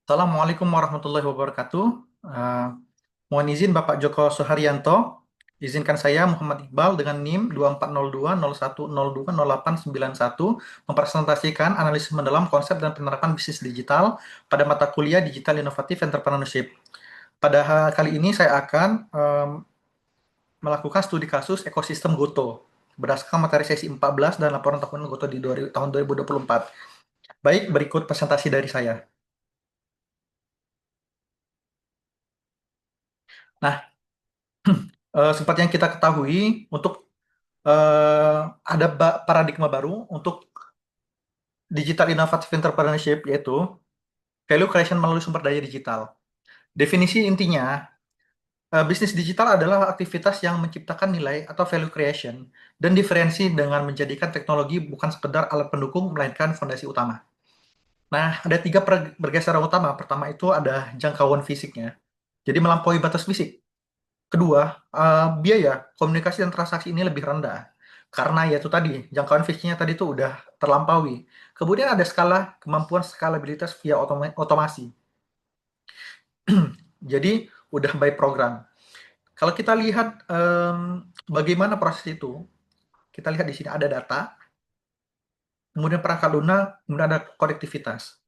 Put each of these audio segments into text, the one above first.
Assalamualaikum warahmatullahi wabarakatuh. Eh, Mohon izin Bapak Joko Suharyanto. Izinkan saya Muhammad Iqbal dengan NIM 240201020891 mempresentasikan analisis mendalam konsep dan penerapan bisnis digital pada mata kuliah Digital Innovative Entrepreneurship. Pada kali ini saya akan melakukan studi kasus ekosistem Goto berdasarkan materi sesi 14 dan laporan tahunan Goto di tahun 2024. Baik, berikut presentasi dari saya. Nah, seperti yang kita ketahui, untuk ada paradigma baru untuk digital innovative entrepreneurship, yaitu value creation melalui sumber daya digital. Definisi intinya, bisnis digital adalah aktivitas yang menciptakan nilai atau value creation dan diferensi dengan menjadikan teknologi bukan sekedar alat pendukung, melainkan fondasi utama. Nah, ada tiga pergeseran utama. Pertama itu ada jangkauan fisiknya, jadi melampaui batas fisik. Kedua, biaya komunikasi dan transaksi ini lebih rendah. Karena ya itu tadi, jangkauan fisiknya tadi itu udah terlampaui. Kemudian ada kemampuan skalabilitas via otomasi. Jadi udah by program. Kalau kita lihat bagaimana proses itu, kita lihat di sini ada data, kemudian perangkat lunak, kemudian ada konektivitas.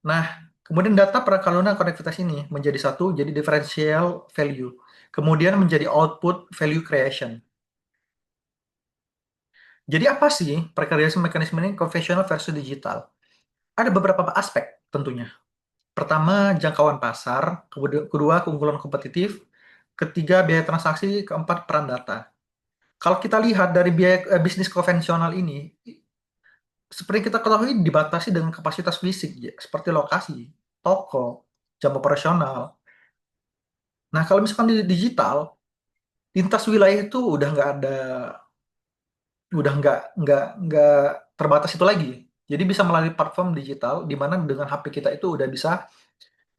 Nah, kemudian data perangkat lunak konektivitas ini menjadi satu, jadi differential value. Kemudian menjadi output value creation. Jadi apa sih precarious mekanisme ini konvensional versus digital? Ada beberapa aspek tentunya. Pertama, jangkauan pasar. Kedua, keunggulan kompetitif. Ketiga, biaya transaksi. Keempat, peran data. Kalau kita lihat dari biaya bisnis konvensional ini, seperti kita ketahui dibatasi dengan kapasitas fisik, ya, seperti lokasi, toko, jam operasional. Nah, kalau misalkan di digital, lintas wilayah itu udah nggak terbatas itu lagi. Jadi bisa melalui platform digital di mana dengan HP kita itu udah bisa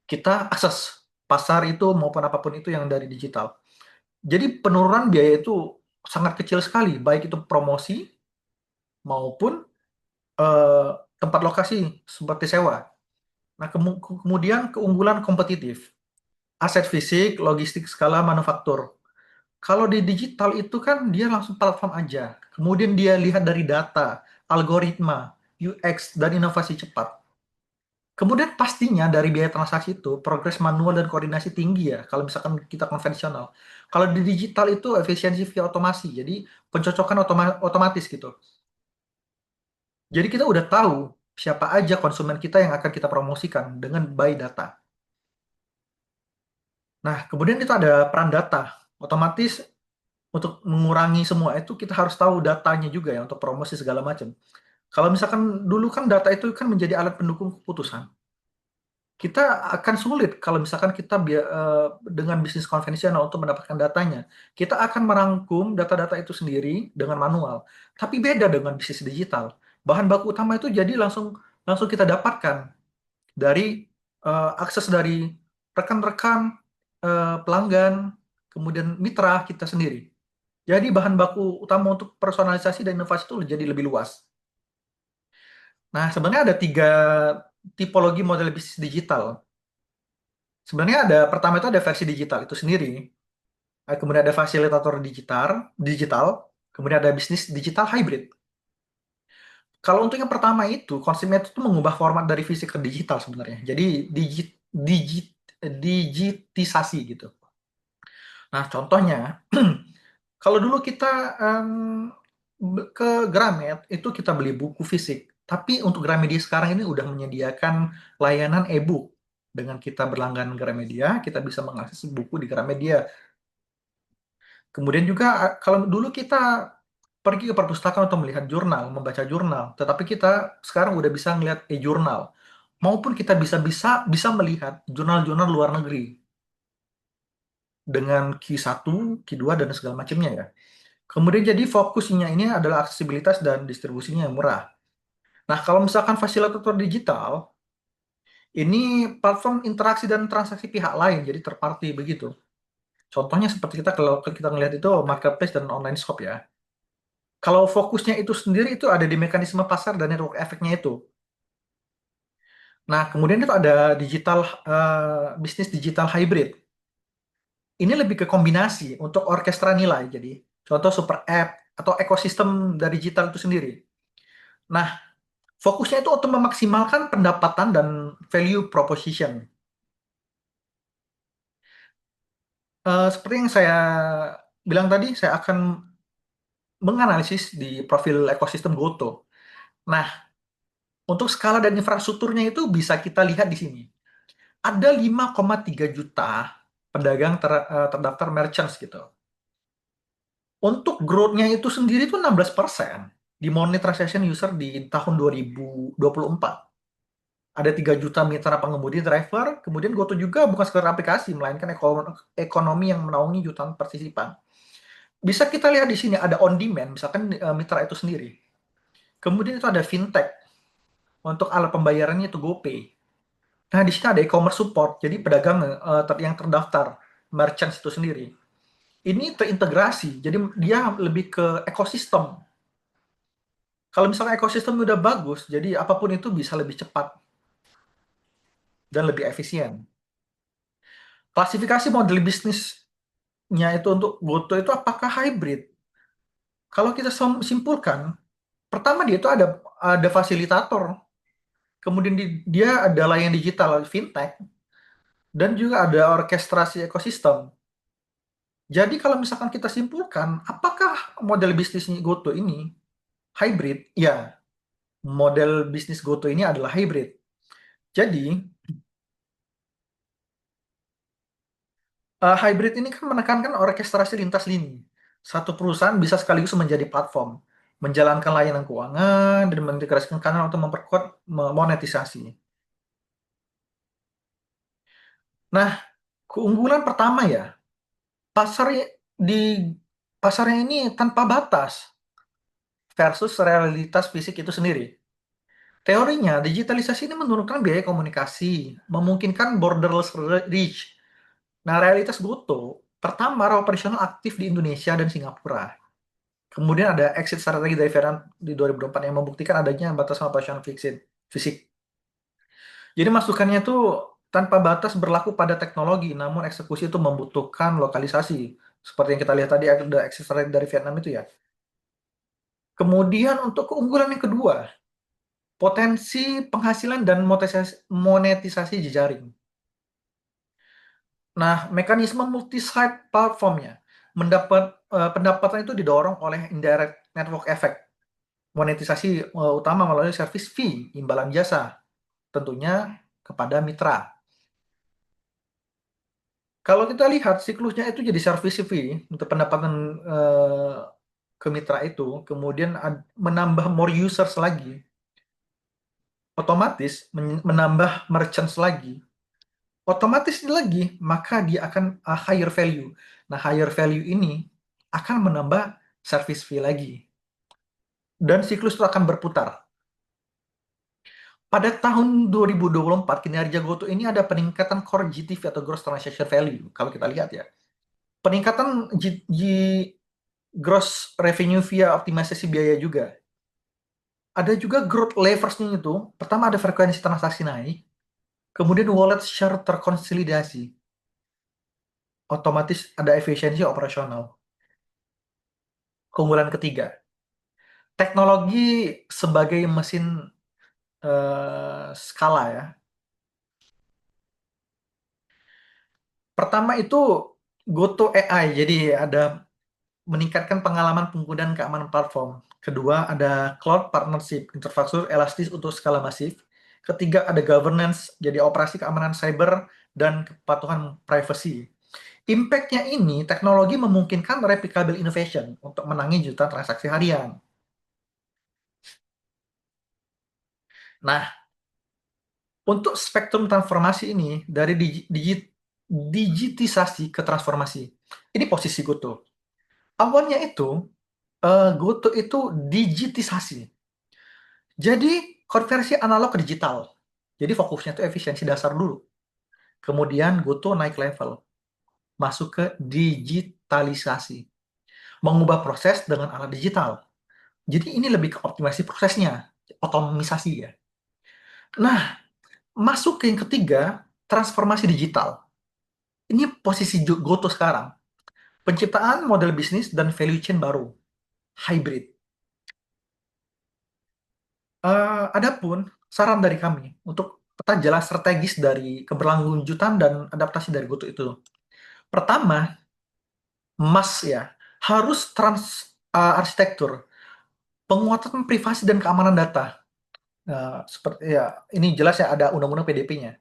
kita akses pasar itu maupun apapun itu yang dari digital. Jadi penurunan biaya itu sangat kecil sekali, baik itu promosi maupun eh, tempat lokasi seperti sewa. Nah, kemudian keunggulan kompetitif, aset fisik, logistik skala manufaktur. Kalau di digital itu kan dia langsung platform aja. Kemudian dia lihat dari data, algoritma, UX, dan inovasi cepat. Kemudian pastinya dari biaya transaksi itu, progres manual dan koordinasi tinggi ya, kalau misalkan kita konvensional. Kalau di digital itu efisiensi via otomasi, jadi pencocokan otomatis gitu. Jadi kita udah tahu siapa aja konsumen kita yang akan kita promosikan dengan by data. Nah, kemudian itu ada peran data. Otomatis untuk mengurangi semua itu kita harus tahu datanya juga ya untuk promosi segala macam. Kalau misalkan dulu kan data itu kan menjadi alat pendukung keputusan. Kita akan sulit kalau misalkan kita dengan bisnis konvensional untuk mendapatkan datanya. Kita akan merangkum data-data itu sendiri dengan manual. Tapi beda dengan bisnis digital. Bahan baku utama itu jadi langsung langsung kita dapatkan dari akses dari rekan-rekan pelanggan, kemudian mitra kita sendiri. Jadi bahan baku utama untuk personalisasi dan inovasi itu jadi lebih luas. Nah, sebenarnya ada tiga tipologi model bisnis digital. Sebenarnya pertama itu ada versi digital itu sendiri, kemudian ada fasilitator digital, kemudian ada bisnis digital hybrid. Kalau untuk yang pertama itu, konsepnya itu tuh mengubah format dari fisik ke digital sebenarnya. Jadi digitisasi gitu. Nah, contohnya, kalau dulu kita ke Gramet itu kita beli buku fisik, tapi untuk Gramedia sekarang ini udah menyediakan layanan e-book. Dengan kita berlangganan Gramedia, kita bisa mengakses buku di Gramedia. Kemudian juga kalau dulu kita pergi ke perpustakaan untuk melihat jurnal, membaca jurnal, tetapi kita sekarang udah bisa melihat e-jurnal. Maupun kita bisa melihat jurnal-jurnal luar negeri dengan Q1, Q2 dan segala macamnya ya. Kemudian jadi fokusnya ini adalah aksesibilitas dan distribusinya yang murah. Nah, kalau misalkan fasilitator digital, ini platform interaksi dan transaksi pihak lain, jadi third party begitu. Contohnya seperti kalau kita ngelihat itu marketplace dan online shop ya. Kalau fokusnya itu sendiri itu ada di mekanisme pasar dan network efeknya itu. Nah, kemudian itu ada bisnis digital hybrid. Ini lebih ke kombinasi untuk orkestra nilai. Jadi, contoh super app atau ekosistem dari digital itu sendiri. Nah, fokusnya itu untuk memaksimalkan pendapatan dan value proposition. Seperti yang saya bilang tadi, saya akan menganalisis di profil ekosistem Goto. Nah, untuk skala dan infrastrukturnya itu bisa kita lihat di sini. Ada 5,3 juta pedagang terdaftar merchants gitu. Untuk growth-nya itu sendiri itu 16% di monthly transaction user di tahun 2024. Ada 3 juta mitra pengemudi driver, kemudian GoTo juga bukan sekedar aplikasi, melainkan ekonomi yang menaungi jutaan partisipan. Bisa kita lihat di sini ada on demand, misalkan mitra itu sendiri. Kemudian itu ada fintech, untuk alat pembayarannya itu GoPay. Nah, di sini ada e-commerce support, jadi pedagang yang terdaftar, merchants itu sendiri. Ini terintegrasi, jadi dia lebih ke ekosistem. Kalau misalnya ekosistem udah bagus, jadi apapun itu bisa lebih cepat dan lebih efisien. Klasifikasi model bisnisnya itu untuk Goto itu apakah hybrid? Kalau kita simpulkan, pertama dia itu ada fasilitator, kemudian dia ada layanan digital fintech, dan juga ada orkestrasi ekosistem. Jadi kalau misalkan kita simpulkan, apakah model bisnisnya Goto ini hybrid? Ya, model bisnis Goto ini adalah hybrid. Jadi, hybrid ini kan menekankan orkestrasi lintas lini. Satu perusahaan bisa sekaligus menjadi platform, menjalankan layanan keuangan, dan mengintegrasikan kanal untuk memperkuat monetisasi. Nah, keunggulan pertama ya, pasar di pasarnya ini tanpa batas versus realitas fisik itu sendiri. Teorinya, digitalisasi ini menurunkan biaya komunikasi, memungkinkan borderless reach. Nah, realitas Goto, pertama, operasional aktif di Indonesia dan Singapura. Kemudian ada exit strategi dari Vietnam di 2024 yang membuktikan adanya batasan operasional fisik. Jadi masukannya itu tanpa batas berlaku pada teknologi, namun eksekusi itu membutuhkan lokalisasi. Seperti yang kita lihat tadi ada exit strategi dari Vietnam itu ya. Kemudian untuk keunggulan yang kedua, potensi penghasilan dan monetisasi jejaring. Nah, mekanisme multi-site platformnya pendapatan itu didorong oleh indirect network effect. Monetisasi utama melalui service fee, imbalan jasa, tentunya kepada mitra. Kalau kita lihat siklusnya itu jadi service fee untuk pendapatan ke mitra itu, kemudian menambah more users lagi, otomatis menambah merchants lagi, otomatis lagi maka dia akan higher value. Nah, higher value ini akan menambah service fee lagi. Dan siklus itu akan berputar. Pada tahun 2024, kinerja GoTo ini ada peningkatan core GTV atau Gross Transaction Value. Kalau kita lihat ya. Peningkatan Gross Revenue via optimalisasi biaya juga. Ada juga growth levers-nya itu. Pertama ada frekuensi transaksi naik. Kemudian wallet share terkonsolidasi. Otomatis ada efisiensi operasional. Keunggulan ketiga, teknologi sebagai mesin skala ya. Pertama itu Goto AI, jadi ada meningkatkan pengalaman penggunaan keamanan platform. Kedua ada cloud partnership, infrastruktur elastis untuk skala masif. Ketiga ada governance, jadi operasi keamanan cyber dan kepatuhan privacy. Impact-nya ini, teknologi memungkinkan replicable innovation untuk menangani jutaan transaksi harian. Nah, untuk spektrum transformasi ini, dari digitisasi ke transformasi, ini posisi Goto. Awalnya itu, Goto itu digitisasi. Jadi, konversi analog ke digital. Jadi, fokusnya itu efisiensi dasar dulu. Kemudian, Goto naik level. Masuk ke digitalisasi. Mengubah proses dengan alat digital. Jadi, ini lebih ke optimasi prosesnya. Otomisasi ya. Nah, Masuk ke yang ketiga, transformasi digital. Ini posisi Goto sekarang. Penciptaan model bisnis dan value chain baru, hybrid. Adapun saran dari kami untuk peta jalan strategis dari keberlanjutan dan adaptasi dari Goto itu. Pertama, ya, harus arsitektur, penguatan privasi dan keamanan data. Seperti ya, ini jelas ya ada undang-undang PDP-nya.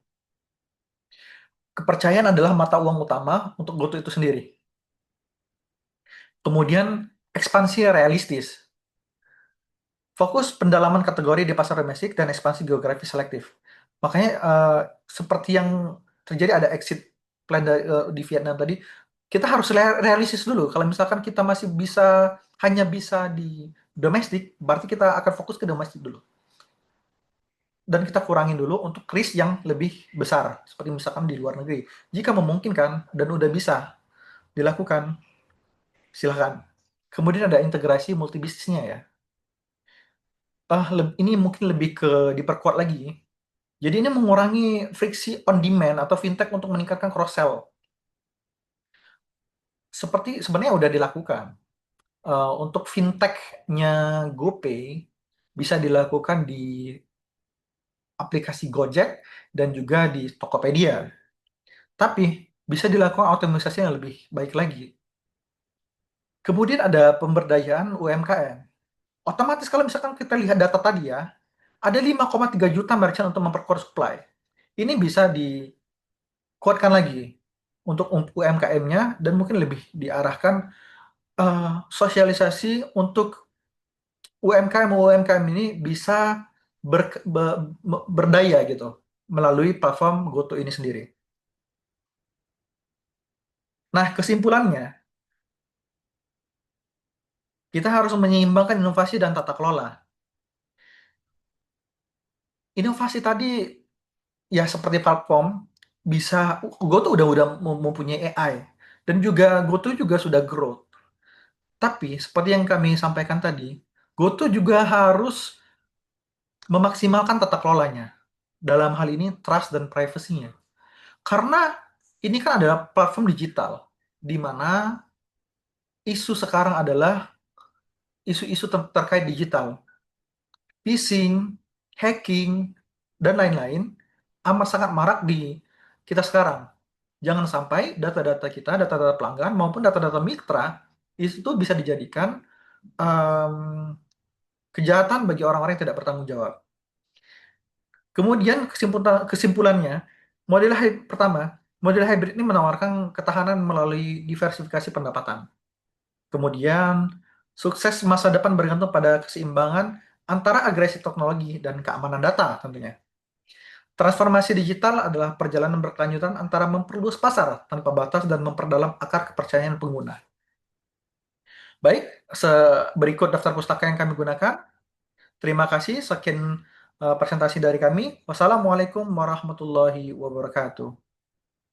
Kepercayaan adalah mata uang utama untuk Goto itu sendiri. Kemudian ekspansi realistis. Fokus pendalaman kategori di pasar domestik dan ekspansi geografi selektif. Makanya seperti yang terjadi ada exit plan di Vietnam tadi, kita harus realistis dulu. Kalau misalkan kita masih hanya bisa di domestik, berarti kita akan fokus ke domestik dulu. Dan kita kurangin dulu untuk risk yang lebih besar, seperti misalkan di luar negeri. Jika memungkinkan dan udah bisa dilakukan, silahkan. Kemudian ada integrasi multibisnisnya ya. Ini mungkin lebih ke diperkuat lagi. Jadi ini mengurangi friksi on demand atau fintech untuk meningkatkan cross sell. Seperti sebenarnya udah dilakukan. Untuk fintech-nya GoPay bisa dilakukan di aplikasi Gojek dan juga di Tokopedia. Tapi bisa dilakukan otomatisasi yang lebih baik lagi. Kemudian ada pemberdayaan UMKM. Otomatis kalau misalkan kita lihat data tadi ya, ada 5,3 juta merchant untuk memperkuat supply. Ini bisa dikuatkan lagi untuk UMKM-nya dan mungkin lebih diarahkan sosialisasi untuk UMKM ini bisa berdaya gitu melalui platform GoTo ini sendiri. Nah, kesimpulannya, kita harus menyeimbangkan inovasi dan tata kelola. Inovasi tadi ya seperti platform bisa GoTo udah mempunyai AI dan juga GoTo juga sudah growth. Tapi seperti yang kami sampaikan tadi, GoTo juga harus memaksimalkan tata kelolanya. Dalam hal ini trust dan privasinya. Karena ini kan adalah platform digital di mana isu sekarang adalah isu-isu terkait digital. Phishing, hacking, dan lain-lain amat sangat marak di kita sekarang. Jangan sampai data-data kita, data-data pelanggan maupun data-data mitra itu bisa dijadikan um, kejahatan bagi orang-orang yang tidak bertanggung jawab. Kemudian kesimpulannya, model hybrid ini menawarkan ketahanan melalui diversifikasi pendapatan. Kemudian sukses masa depan bergantung pada keseimbangan antara agresi teknologi dan keamanan data tentunya. Transformasi digital adalah perjalanan berkelanjutan antara memperluas pasar tanpa batas dan memperdalam akar kepercayaan pengguna. Baik, berikut daftar pustaka yang kami gunakan. Terima kasih, sekian presentasi dari kami. Wassalamualaikum warahmatullahi wabarakatuh.